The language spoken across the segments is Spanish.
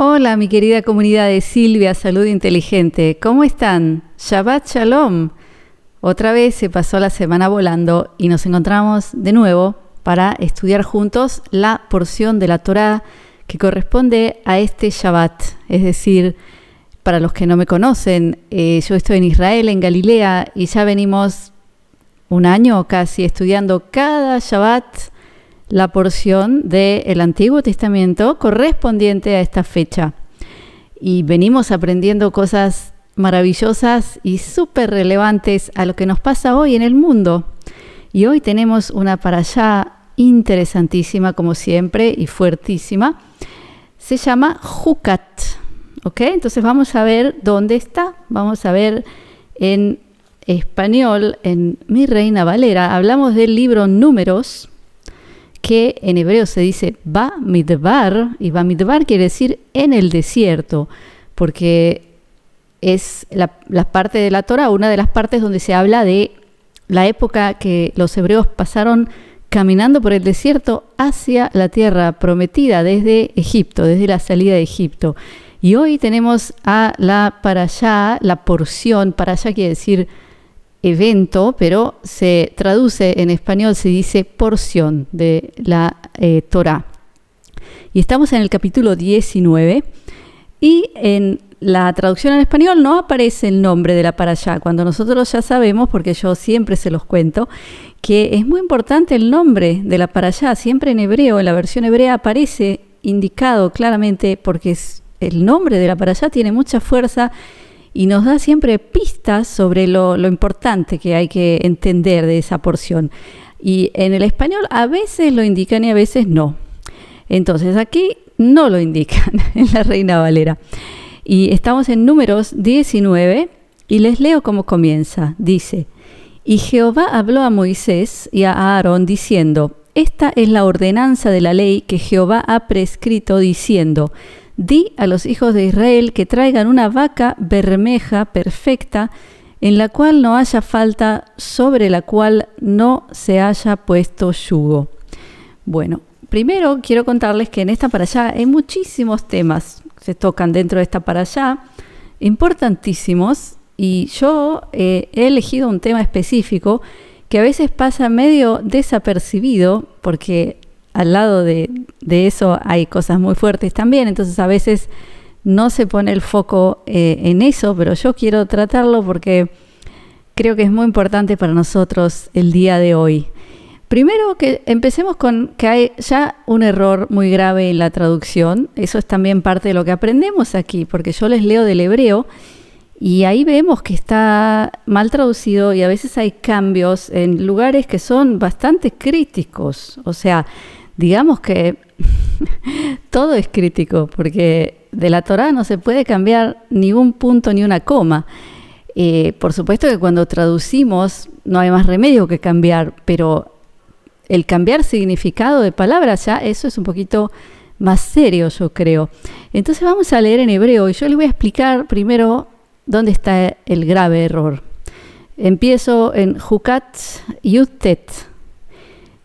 Hola, mi querida comunidad de Silvia Salud Inteligente. ¿Cómo están? Shabbat Shalom. Otra vez se pasó la semana volando y nos encontramos de nuevo para estudiar juntos la porción de la Torá que corresponde a este Shabbat. Es decir, para los que no me conocen, yo estoy en Israel, en Galilea, y ya venimos un año casi estudiando cada Shabbat la porción del Antiguo Testamento correspondiente a esta fecha. Y venimos aprendiendo cosas maravillosas y súper relevantes a lo que nos pasa hoy en el mundo. Y hoy tenemos una parashá interesantísima, como siempre, y fuertísima. Se llama Jucat. ¿Ok? Entonces vamos a ver dónde está. Vamos a ver en español, en Mi Reina Valera. Hablamos del libro Números, que en hebreo se dice Bamidbar, y Bamidbar quiere decir en el desierto, porque es la parte de la Torá, una de las partes donde se habla de la época que los hebreos pasaron caminando por el desierto hacia la tierra prometida desde Egipto, desde la salida de Egipto. Y hoy tenemos a la parashá, la porción, parashá quiere decir evento, pero se traduce en español, se dice porción de la Torá. Y estamos en el capítulo 19 y en la traducción en español no aparece el nombre de la parashá, cuando nosotros ya sabemos, porque yo siempre se los cuento, que es muy importante el nombre de la parashá. Siempre en hebreo, en la versión hebrea aparece indicado claramente, porque el nombre de la parashá tiene mucha fuerza y nos da siempre pistas sobre lo importante que hay que entender de esa porción. Y en el español a veces lo indican y a veces no. Entonces aquí no lo indican en la Reina Valera. Y estamos en Números 19 y les leo cómo comienza. Dice: Y Jehová habló a Moisés y a Aarón diciendo: Esta es la ordenanza de la ley que Jehová ha prescrito diciendo: Di a los hijos de Israel que traigan una vaca bermeja perfecta, en la cual no haya falta, sobre la cual no se haya puesto yugo. Bueno, primero quiero contarles que en esta parashá hay muchísimos temas que se tocan dentro de esta parashá, importantísimos, y yo he elegido un tema específico que a veces pasa medio desapercibido, porque al lado de eso hay cosas muy fuertes también, entonces a veces no se pone el foco en eso, pero yo quiero tratarlo porque creo que es muy importante para nosotros el día de hoy. Primero que empecemos con que hay ya un error muy grave en la traducción. Eso es también parte de lo que aprendemos aquí, porque yo les leo del hebreo y ahí vemos que está mal traducido y a veces hay cambios en lugares que son bastante críticos. O sea, digamos que todo es crítico, porque de la Torá no se puede cambiar ni un punto ni una coma. Por supuesto que cuando traducimos no hay más remedio que cambiar, pero el cambiar significado de palabras ya eso es un poquito más serio, yo creo. Entonces vamos a leer en hebreo y yo les voy a explicar primero dónde está el grave error. Empiezo en Jucat Yutet.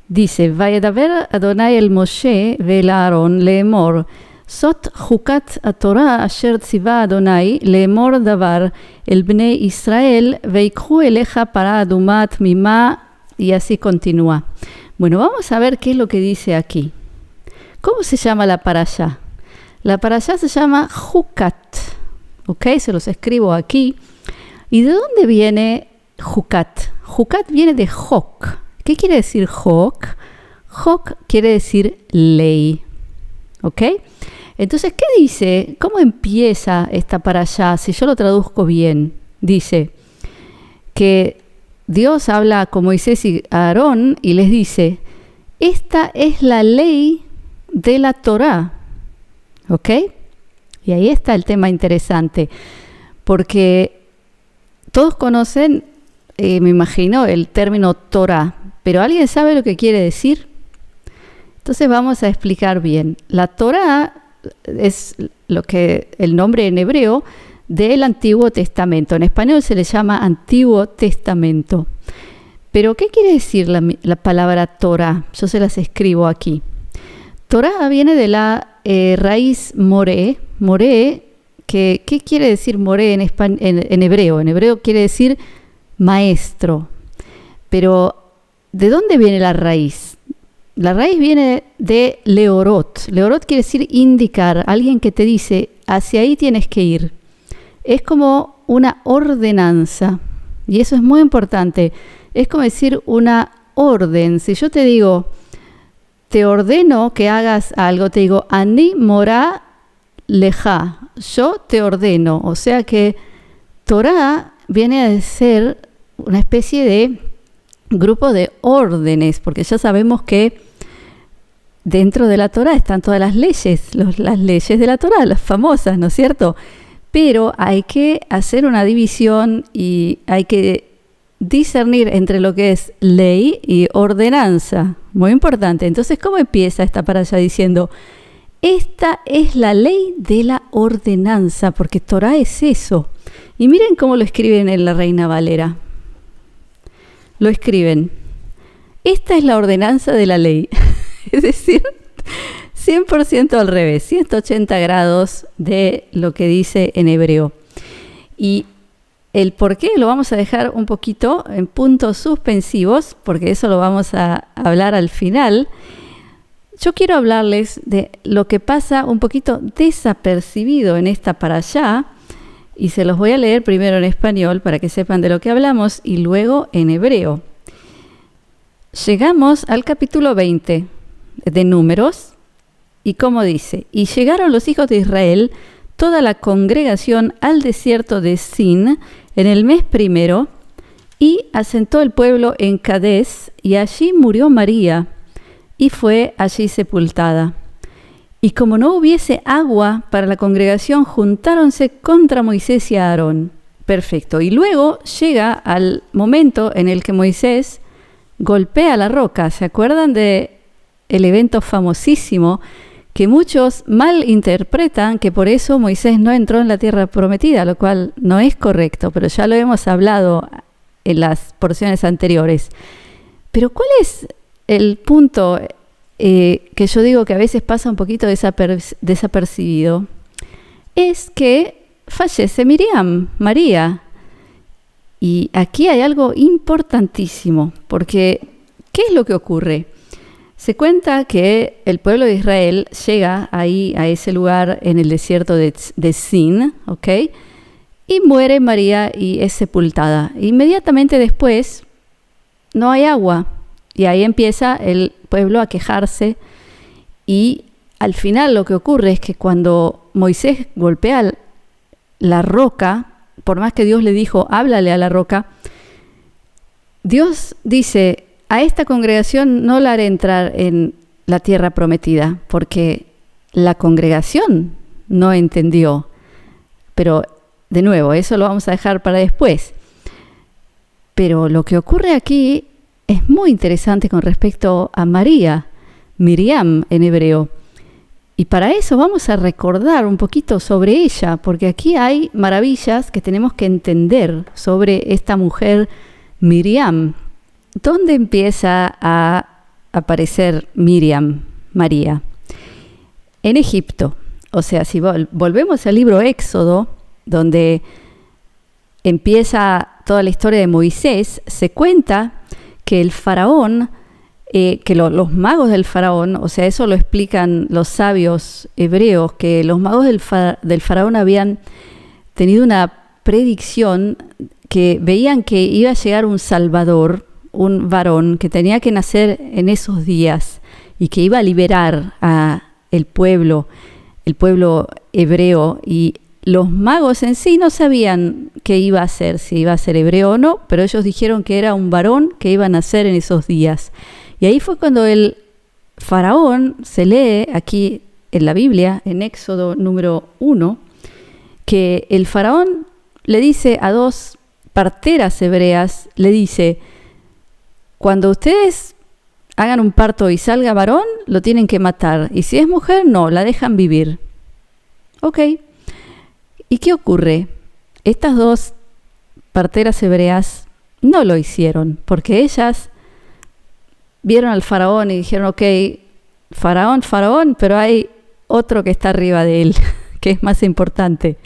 Dice: Vayedaber Adonai el Moshe ve'el Aaron leemor, Sot Jucat HaTorah asher tziva Adonai leemor davar el Bnei Israel veikhu eleja para adumat mima, y así continúa. Bueno, vamos a ver qué es lo que dice aquí. ¿Cómo se llama la parashá? La parashá se llama Jucat. ¿Ok? Se los escribo aquí. ¿Y de dónde viene Jucat? Jucat viene de Jok. ¿Qué quiere decir Jok? Jok quiere decir ley. ¿Ok? Entonces, ¿qué dice? ¿Cómo empieza esta parashá? Si yo lo traduzco bien, dice que Dios habla con Moisés y Aarón y les dice: esta es la ley de la Torá. ¿Ok? Y ahí está el tema interesante, porque todos conocen, me imagino, el término Torá, pero ¿alguien sabe lo que quiere decir? Entonces vamos a explicar bien. La Torá es el nombre en hebreo del Antiguo Testamento. En español se le llama Antiguo Testamento. Pero ¿qué quiere decir la palabra Torá? Yo se las escribo aquí. Torá viene de la raíz moré, Moré, ¿qué quiere decir moré en hebreo? En hebreo quiere decir maestro. Pero, ¿de dónde viene la raíz? La raíz viene de leorot. Leorot quiere decir indicar, alguien que te dice, hacia ahí tienes que ir. Es como una ordenanza. Y eso es muy importante. Es como decir una orden. Si yo te digo, te ordeno que hagas algo, te digo, Ani morá leja, yo te ordeno. O sea que Torah viene a ser una especie de grupo de órdenes, porque ya sabemos que dentro de la Torah están todas las leyes, las leyes de la Torah, las famosas, ¿no es cierto? Pero hay que hacer una división y hay que discernir entre lo que es ley y ordenanza. Muy importante. Entonces, ¿cómo empieza esta parasha diciendo? Esta es la ley de la ordenanza, porque Torah es eso. Y miren cómo lo escriben en la Reina Valera. Lo escriben. Esta es la ordenanza de la ley. Es decir, 100% al revés, 180 grados de lo que dice en hebreo. Y el por qué lo vamos a dejar un poquito en puntos suspensivos, porque eso lo vamos a hablar al final. Yo quiero hablarles de lo que pasa un poquito desapercibido en esta parashá, y se los voy a leer primero en español para que sepan de lo que hablamos y luego en hebreo. Llegamos al capítulo 20 de Números y como dice, y llegaron los hijos de Israel, toda la congregación al desierto de Sin en el mes primero y asentó el pueblo en Cades y allí murió María y fue allí sepultada. Y como no hubiese agua para la congregación, juntáronse contra Moisés y Aarón. Perfecto. Y luego llega al momento en el que Moisés golpea la roca. ¿Se acuerdan de el evento famosísimo que muchos malinterpretan que por eso Moisés no entró en la tierra prometida, lo cual no es correcto, pero ya lo hemos hablado en las porciones anteriores. Pero ¿cuál es el punto que yo digo que a veces pasa un poquito desapercibido? Es que fallece Miriam, María. Y aquí hay algo importantísimo, porque ¿qué es lo que ocurre? Se cuenta que el pueblo de Israel llega ahí a ese lugar en el desierto de Sin, ¿ok? Y muere María y es sepultada. Inmediatamente después no hay agua y ahí empieza el pueblo a quejarse y al final lo que ocurre es que cuando Moisés golpea la roca, por más que Dios le dijo, háblale a la roca, Dios dice, a esta congregación no la haré entrar en la tierra prometida, porque la congregación no entendió. Pero, de nuevo, eso lo vamos a dejar para después. Pero lo que ocurre aquí es muy interesante con respecto a María, Miriam en hebreo. Y para eso vamos a recordar un poquito sobre ella, porque aquí hay maravillas que tenemos que entender sobre esta mujer Miriam. ¿Dónde empieza a aparecer Miriam, María? En Egipto. O sea, si volvemos al libro Éxodo, donde empieza toda la historia de Moisés, se cuenta que el faraón, los magos del faraón, o sea, eso lo explican los sabios hebreos, que los magos del faraón habían tenido una predicción que veían que iba a llegar un salvador, un varón que tenía que nacer en esos días y que iba a liberar a el pueblo hebreo, y los magos en sí no sabían qué iba a ser, si iba a ser hebreo o no, pero ellos dijeron que era un varón que iba a nacer en esos días. Y ahí fue cuando el faraón, se lee aquí en la Biblia, en Éxodo número 1, que el faraón le dice a dos parteras hebreas, le dice, cuando ustedes hagan un parto y salga varón, lo tienen que matar. Y si es mujer, no, la dejan vivir. Ok. ¿Y qué ocurre? Estas dos parteras hebreas no lo hicieron, porque ellas vieron al faraón y dijeron, ok, faraón, pero hay otro que está arriba de él, que es más importante.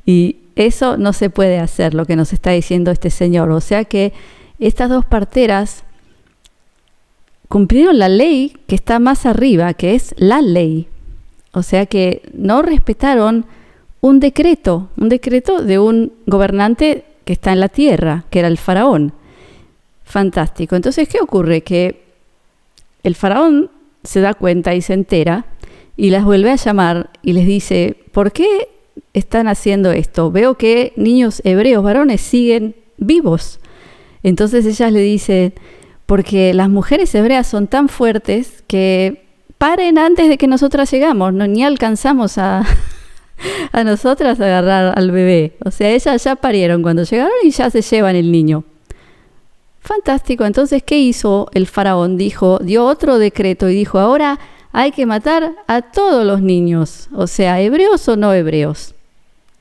Y eso no se puede hacer, lo que nos está diciendo este señor. O sea que estas dos parteras cumplieron la ley que está más arriba, que es la ley. O sea que no respetaron un decreto de un gobernante que está en la tierra, que era el faraón. Fantástico. Entonces, ¿qué ocurre? Que el faraón se da cuenta y se entera y las vuelve a llamar y les dice, ¿por qué están haciendo esto? Veo que niños hebreos, varones, siguen vivos. Entonces ellas le dicen, porque las mujeres hebreas son tan fuertes que paren antes de que nosotras llegamos, ni alcanzamos a nosotras a agarrar al bebé. O sea, ellas ya parieron cuando llegaron y ya se llevan el niño. Fantástico. Entonces, ¿qué hizo el faraón? Dio otro decreto y dijo, ahora hay que matar a todos los niños, o sea, hebreos o no hebreos.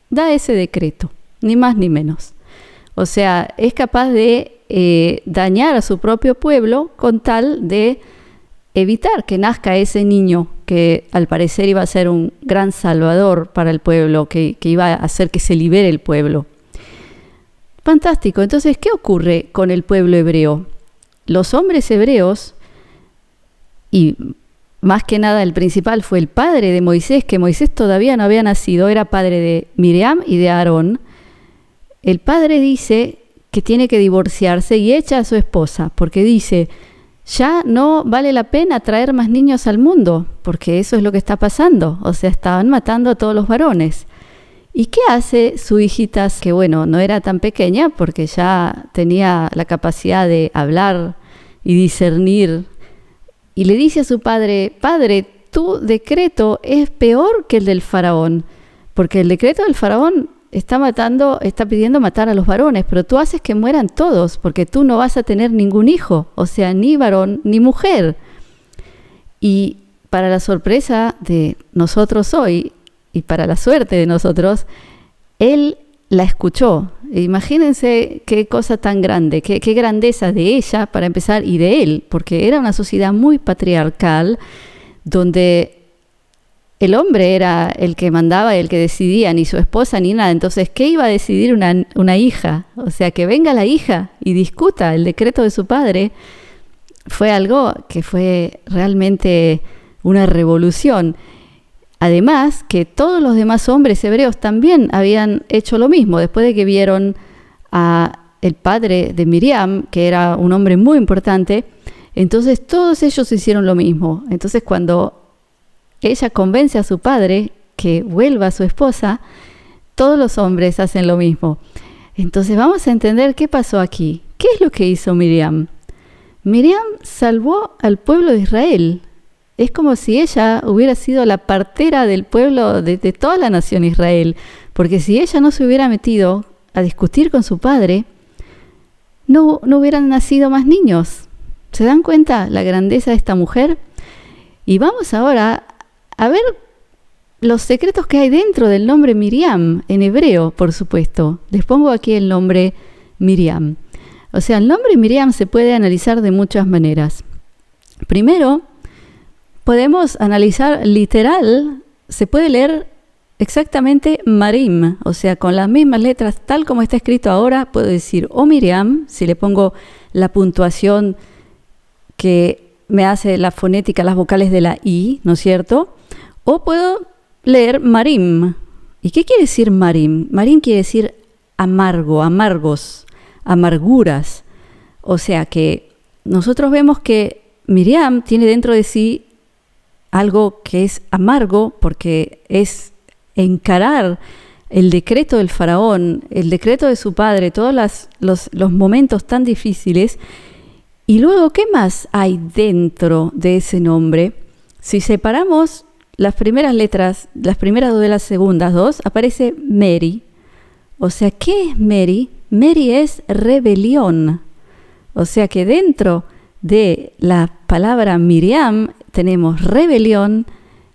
Da ese decreto, ni más ni menos. O sea, es capaz de dañar a su propio pueblo con tal de evitar que nazca ese niño que al parecer iba a ser un gran salvador para el pueblo, que iba a hacer que se libere el pueblo. Fantástico. Entonces, ¿qué ocurre con el pueblo hebreo? Los hombres hebreos, y más que nada el principal fue el padre de Moisés, que Moisés todavía no había nacido, era padre de Miriam y de Aarón. El padre dice que tiene que divorciarse y echa a su esposa, porque dice, ya no vale la pena traer más niños al mundo, porque eso es lo que está pasando. O sea, estaban matando a todos los varones. ¿Y qué hace su hijita, que bueno, no era tan pequeña, porque ya tenía la capacidad de hablar y discernir? Y le dice a su padre, padre, tu decreto es peor que el del faraón, porque el decreto del faraón está pidiendo matar a los varones, pero tú haces que mueran todos, porque tú no vas a tener ningún hijo, o sea, ni varón ni mujer. Y para la sorpresa de nosotros hoy, y para la suerte de nosotros, él la escuchó. Imagínense qué cosa tan grande, qué grandeza de ella, para empezar, y de él, porque era una sociedad muy patriarcal, donde el hombre era el que mandaba, el que decidía, ni su esposa ni nada. Entonces, ¿qué iba a decidir una hija? O sea, que venga la hija y discuta el decreto de su padre, fue algo que fue realmente una revolución. Además, que todos los demás hombres hebreos también habían hecho lo mismo, después de que vieron a el padre de Miriam, que era un hombre muy importante. Entonces todos ellos hicieron lo mismo. Entonces cuando ella convence a su padre que vuelva a su esposa, todos los hombres hacen lo mismo. Entonces vamos a entender qué pasó aquí. ¿Qué es lo que hizo Miriam? Miriam salvó al pueblo de Israel. Es como si ella hubiera sido la partera del pueblo de toda la nación Israel, porque si ella no se hubiera metido a discutir con su padre, no hubieran nacido más niños. ¿Se dan cuenta la grandeza de esta mujer? Y vamos ahora a ver los secretos que hay dentro del nombre Miriam, en hebreo, por supuesto. Les pongo aquí el nombre Miriam. O sea, el nombre Miriam se puede analizar de muchas maneras. Primero, podemos analizar literal, se puede leer exactamente Marim, o sea, con las mismas letras, tal como está escrito ahora, puedo decir o Miriam, si le pongo la puntuación que me hace la fonética, las vocales de la I, ¿no es cierto? O puedo leer Marim. ¿Y qué quiere decir Marim? Marim quiere decir amargo, amargos, amarguras. O sea que nosotros vemos que Miriam tiene dentro de sí algo que es amargo, porque es encarar el decreto del faraón, el decreto de su padre, todos los momentos tan difíciles. Y luego, ¿qué más hay dentro de ese nombre? Si separamos las primeras letras, las primeras dos de las segundas dos, aparece Mary. O sea, ¿qué es Mary? Mary es rebelión. O sea que dentro de la palabra Miriam tenemos rebelión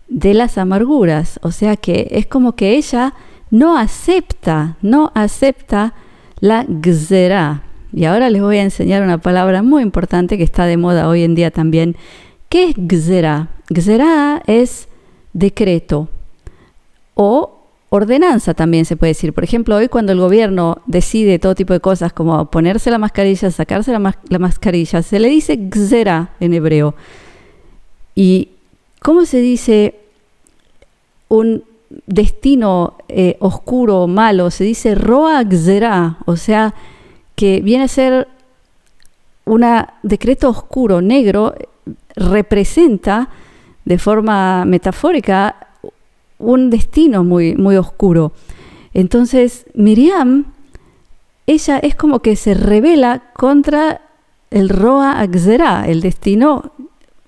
de las amarguras. O sea que es como que ella no acepta la gzerá. Y ahora les voy a enseñar una palabra muy importante que está de moda hoy en día también. ¿Qué es gzerá? Gzerá es decreto o ordenanza también se puede decir. Por ejemplo, hoy cuando el gobierno decide todo tipo de cosas como ponerse la mascarilla, sacarse la mascarilla, se le dice gzera en hebreo. ¿Y cómo se dice un destino oscuro o malo? Se dice roa gzera, o sea, que viene a ser un decreto oscuro, negro, representa de forma metafórica un destino muy, muy oscuro. Entonces, Miriam, ella es como que se rebela contra el Roa Gzera, el destino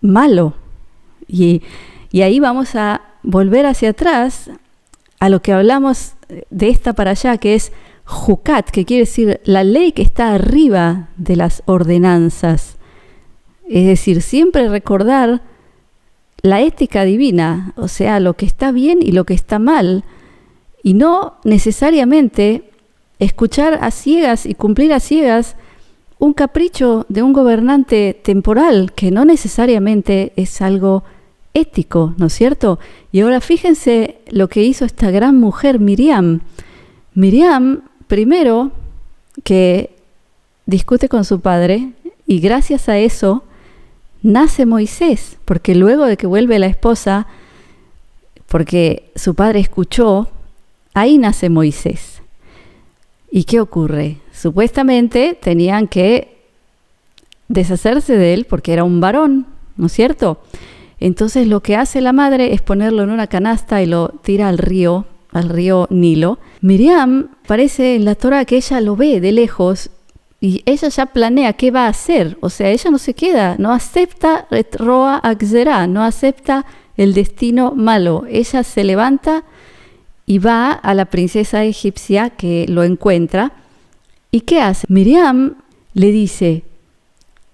malo. Y ahí vamos a volver hacia atrás a lo que hablamos de esta para allá, que es Jucat, que quiere decir la ley que está arriba de las ordenanzas. Es decir, siempre recordar la ética divina, o sea, lo que está bien y lo que está mal, y no necesariamente escuchar a ciegas y cumplir a ciegas un capricho de un gobernante temporal, que no necesariamente es algo ético, ¿no es cierto? Y ahora fíjense lo que hizo esta gran mujer, Miriam. Miriam, primero, que discute con su padre, y gracias a eso nace Moisés, porque luego de que vuelve la esposa, porque su padre escuchó, ahí nace Moisés. ¿Y qué ocurre? Supuestamente tenían que deshacerse de él porque era un varón, ¿no es cierto? Entonces lo que hace la madre es ponerlo en una canasta y lo tira al río Nilo. Miriam parece en la Torá que ella lo ve de lejos y ella ya planea qué va a hacer. O sea, ella no se queda, no acepta Roa Gzera, no acepta el destino malo. Ella se levanta y va a la princesa egipcia que lo encuentra. ¿Y qué hace? Miriam le dice,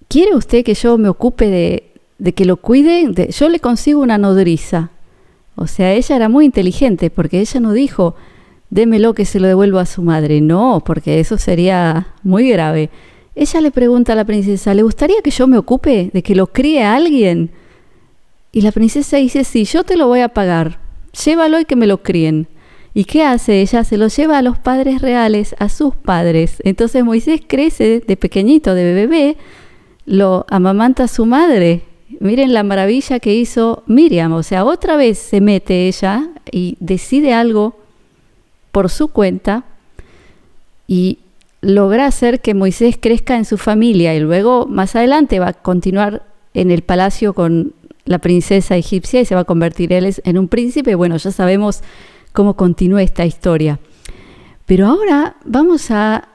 ¿quiere usted que yo me ocupe de que lo cuide? Yo le consigo una nodriza. O sea, ella era muy inteligente porque ella no dijo, démelo que se lo devuelvo a su madre. No, porque eso sería muy grave. Ella le pregunta a la princesa, ¿le gustaría que yo me ocupe de que lo críe a alguien? Y la princesa dice, sí, yo te lo voy a pagar. Llévalo y que me lo críen. ¿Y qué hace? Ella se lo lleva a los padres reales, a sus padres. Entonces Moisés crece de pequeñito, de bebé, lo amamanta a su madre. Miren la maravilla que hizo Miriam. O sea, otra vez se mete ella y decide algo por su cuenta y logra hacer que Moisés crezca en su familia y luego más adelante va a continuar en el palacio con la princesa egipcia y se va a convertir él en un príncipe. Bueno, ya sabemos cómo continúa esta historia. Pero ahora vamos a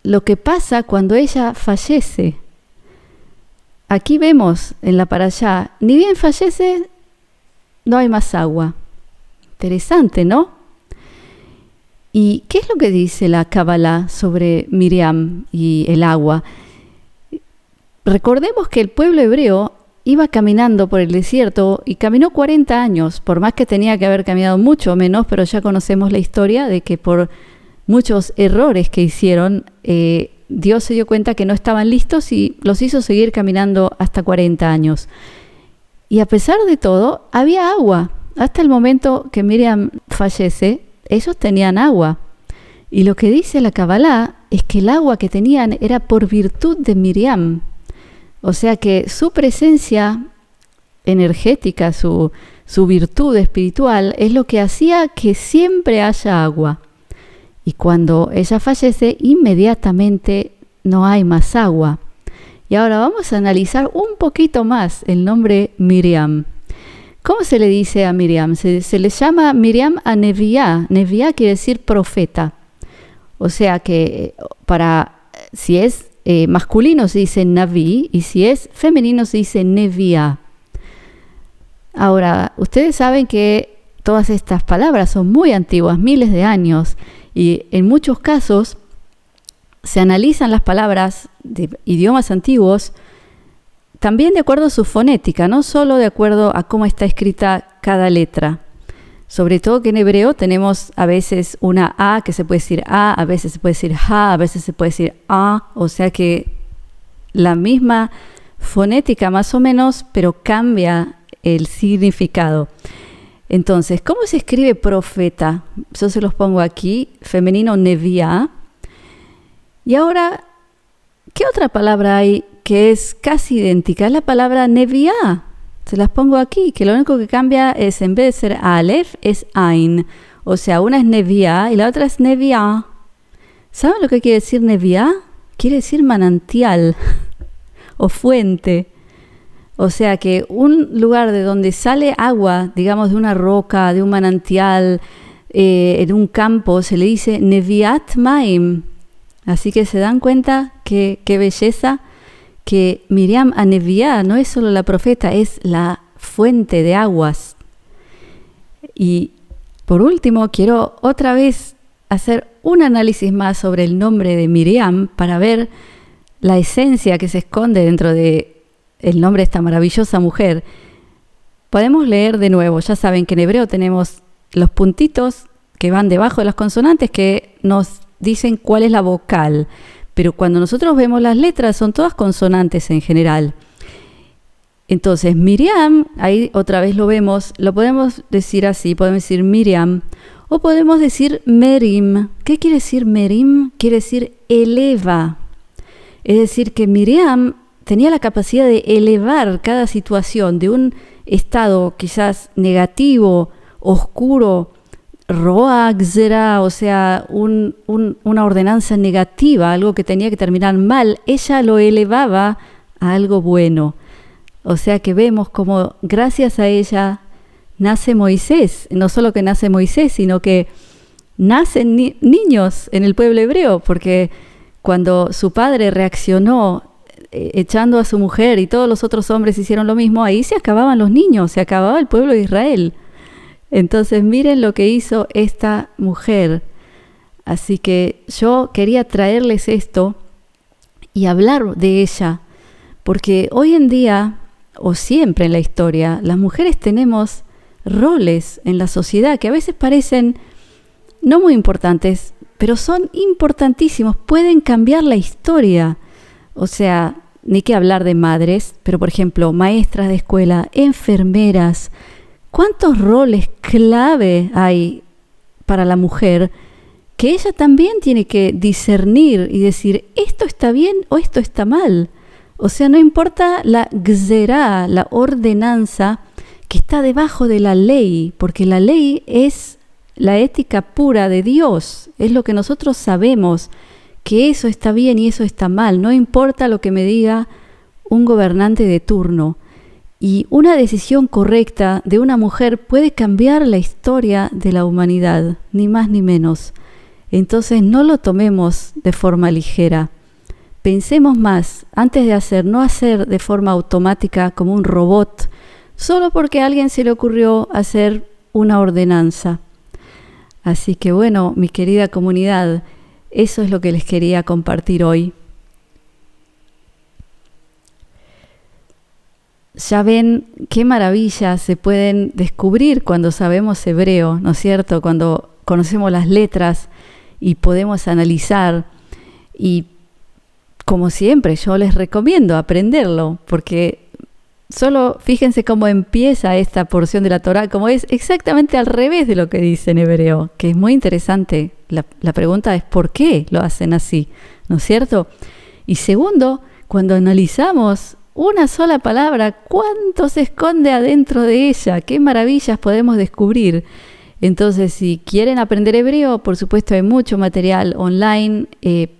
lo que pasa cuando ella fallece. Aquí vemos en la parashá, ni bien fallece, no hay más agua. Interesante, ¿no? ¿Y qué es lo que dice la Kabbalah sobre Miriam y el agua? Recordemos que el pueblo hebreo iba caminando por el desierto y caminó 40 años, por más que tenía que haber caminado mucho menos, pero ya conocemos la historia de que por muchos errores que hicieron, Dios se dio cuenta que no estaban listos y los hizo seguir caminando hasta 40 años. Y a pesar de todo, había agua. Hasta el momento que Miriam fallece, ellos tenían agua. Y lo que dice la Kabbalah es que el agua que tenían era por virtud de Miriam. O sea que su presencia energética, su virtud espiritual, es lo que hacía que siempre haya agua. Y cuando ella fallece, inmediatamente no hay más agua. Y ahora vamos a analizar un poquito más el nombre Miriam. ¿Cómo se le dice a Miriam? Se le llama Miriam a Neviá. Neviá quiere decir profeta. O sea que si es masculino se dice Naví y si es femenino se dice Neviá. Ahora, ustedes saben que todas estas palabras son muy antiguas, miles de años, y en muchos casos se analizan las palabras de idiomas antiguos también de acuerdo a su fonética, no solo de acuerdo a cómo está escrita cada letra. Sobre todo que en hebreo tenemos a veces una A que se puede decir A veces se puede decir Ja, a veces se puede decir A, o sea que la misma fonética más o menos, pero cambia el significado. Entonces, ¿cómo se escribe profeta? Yo se los pongo aquí, femenino neviá. Y ahora, ¿qué otra palabra hay que es casi idéntica? Es la palabra neviá. Se las pongo aquí, que lo único que cambia es, en vez de ser alef, es ain. O sea, una es neviá y la otra es neviá. ¿Saben lo que quiere decir neviá? Quiere decir manantial o fuente. O sea que un lugar de donde sale agua, digamos de una roca, de un manantial, en un campo, se le dice neviat maim. Así que se dan cuenta que qué belleza, que Miriam Aneviá no es solo la profeta, es la fuente de aguas. Y por último, quiero otra vez hacer un análisis más sobre el nombre de Miriam para ver la esencia que se esconde dentro de el nombre de esta maravillosa mujer. Podemos leer de nuevo. Ya saben que en hebreo tenemos los puntitos que van debajo de las consonantes que nos dicen cuál es la vocal. Pero cuando nosotros vemos las letras son todas consonantes en general. Entonces Miriam, ahí otra vez lo vemos, lo podemos decir así, podemos decir Miriam o podemos decir Merim. ¿Qué quiere decir Merim? Quiere decir eleva. Es decir que Miriam tenía la capacidad de elevar cada situación de un estado quizás negativo, oscuro, roa gzera, o sea, una ordenanza negativa, algo que tenía que terminar mal. Ella lo elevaba a algo bueno. O sea que vemos como gracias a ella nace Moisés. No solo que nace Moisés, sino que nacen niños en el pueblo hebreo, porque cuando su padre reaccionó echando a su mujer y todos los otros hombres hicieron lo mismo, ahí se acababan los niños, se acababa el pueblo de Israel. Entonces miren lo que hizo esta mujer. Así que yo quería traerles esto y hablar de ella, porque hoy en día, o siempre en la historia, las mujeres tenemos roles en la sociedad que a veces parecen no muy importantes, pero son importantísimos, pueden cambiar la historia. O sea, ni que hablar de madres, pero por ejemplo, maestras de escuela, enfermeras. ¿Cuántos roles clave hay para la mujer que ella también tiene que discernir y decir, esto está bien o esto está mal? O sea, no importa la gzerá, la ordenanza que está debajo de la ley, porque la ley es la ética pura de Dios, es lo que nosotros sabemos, que eso está bien y eso está mal, no importa lo que me diga un gobernante de turno. Y una decisión correcta de una mujer puede cambiar la historia de la humanidad, ni más ni menos. Entonces no lo tomemos de forma ligera. Pensemos más, antes de hacer, no hacer de forma automática como un robot, solo porque a alguien se le ocurrió hacer una ordenanza. Así que bueno, mi querida comunidad, eso es lo que les quería compartir hoy. Ya ven qué maravillas se pueden descubrir cuando sabemos hebreo, ¿no es cierto? Cuando conocemos las letras y podemos analizar. Y como siempre, yo les recomiendo aprenderlo, porque solo fíjense cómo empieza esta porción de la Torá, como es exactamente al revés de lo que dice en hebreo, que es muy interesante. La pregunta es ¿por qué lo hacen así? ¿No es cierto? Y segundo, cuando analizamos una sola palabra, ¿cuánto se esconde adentro de ella? ¿Qué maravillas podemos descubrir? Entonces, si quieren aprender hebreo, por supuesto hay mucho material online,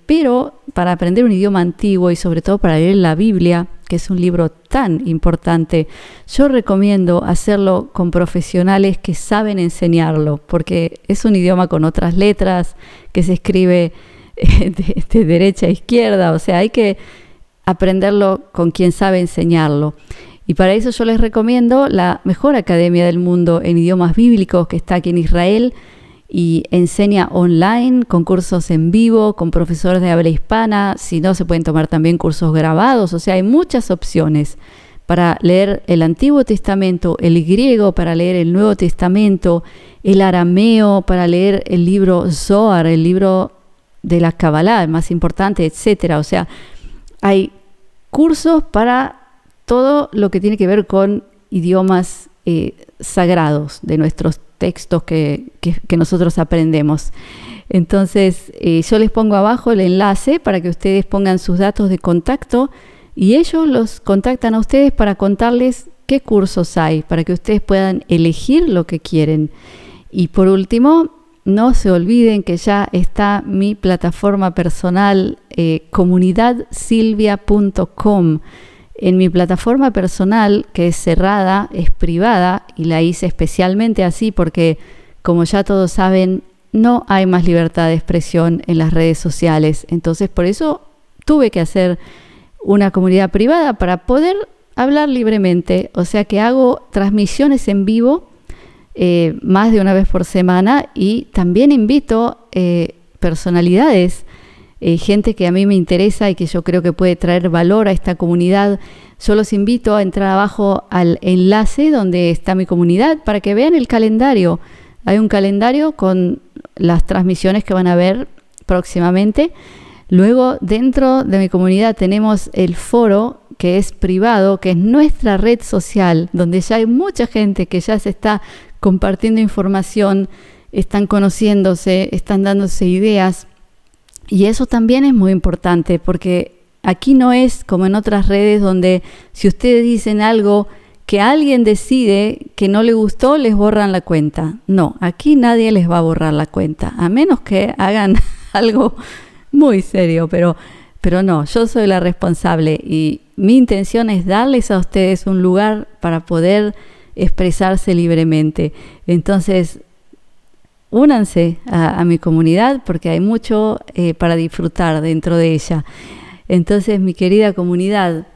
pero para aprender un idioma antiguo y sobre todo para leer la Biblia, que es un libro tan importante, yo recomiendo hacerlo con profesionales que saben enseñarlo, porque es un idioma con otras letras, que se escribe de derecha a izquierda, o sea, hay que aprenderlo con quien sabe enseñarlo. Y para eso yo les recomiendo la mejor academia del mundo en idiomas bíblicos que está aquí en Israel y enseña online, con cursos en vivo, con profesores de habla hispana. Si no, se pueden tomar también cursos grabados. O sea, hay muchas opciones para leer el Antiguo Testamento, el griego para leer el Nuevo Testamento, el arameo para leer el libro Zohar, el libro de la Kabbalah, el más importante, etcétera. O sea, hay cursos para todo lo que tiene que ver con idiomas sagrados, de nuestros textos que nosotros aprendemos. Entonces, yo les pongo abajo el enlace para que ustedes pongan sus datos de contacto y ellos los contactan a ustedes para contarles qué cursos hay, para que ustedes puedan elegir lo que quieren. Y por último, no se olviden que ya está mi plataforma personal, comunidadsilvia.com. En mi plataforma personal, que es cerrada, es privada, y la hice especialmente así porque, como ya todos saben, no hay más libertad de expresión en las redes sociales. Entonces, por eso tuve que hacer una comunidad privada para poder hablar libremente. O sea que hago transmisiones en vivo más de una vez por semana y también invito personalidades, gente que a mí me interesa y que yo creo que puede traer valor a esta comunidad. Yo los invito a entrar abajo al enlace donde está mi comunidad para que vean el calendario. Hay un calendario con las transmisiones que van a ver próximamente. Luego, dentro de mi comunidad tenemos el foro, que es privado, que es nuestra red social, donde ya hay mucha gente que ya se está compartiendo información, están conociéndose, están dándose ideas. Y eso también es muy importante, porque aquí no es como en otras redes donde si ustedes dicen algo que alguien decide que no le gustó, les borran la cuenta. No, aquí nadie les va a borrar la cuenta, a menos que hagan algo muy serio, pero no, yo soy la responsable y mi intención es darles a ustedes un lugar para poder expresarse libremente. Entonces, únanse a mi comunidad porque hay mucho para disfrutar dentro de ella. Entonces, mi querida comunidad,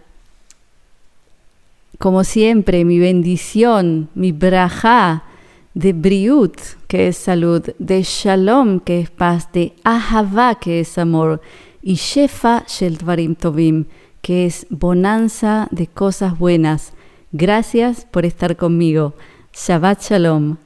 como siempre, mi bendición, mi brajá de briut, que es salud, de shalom, que es paz, de ahavá, que es amor, y shefa shel dvarim tovim, que es bonanza de cosas buenas. Gracias por estar conmigo. Shabbat shalom.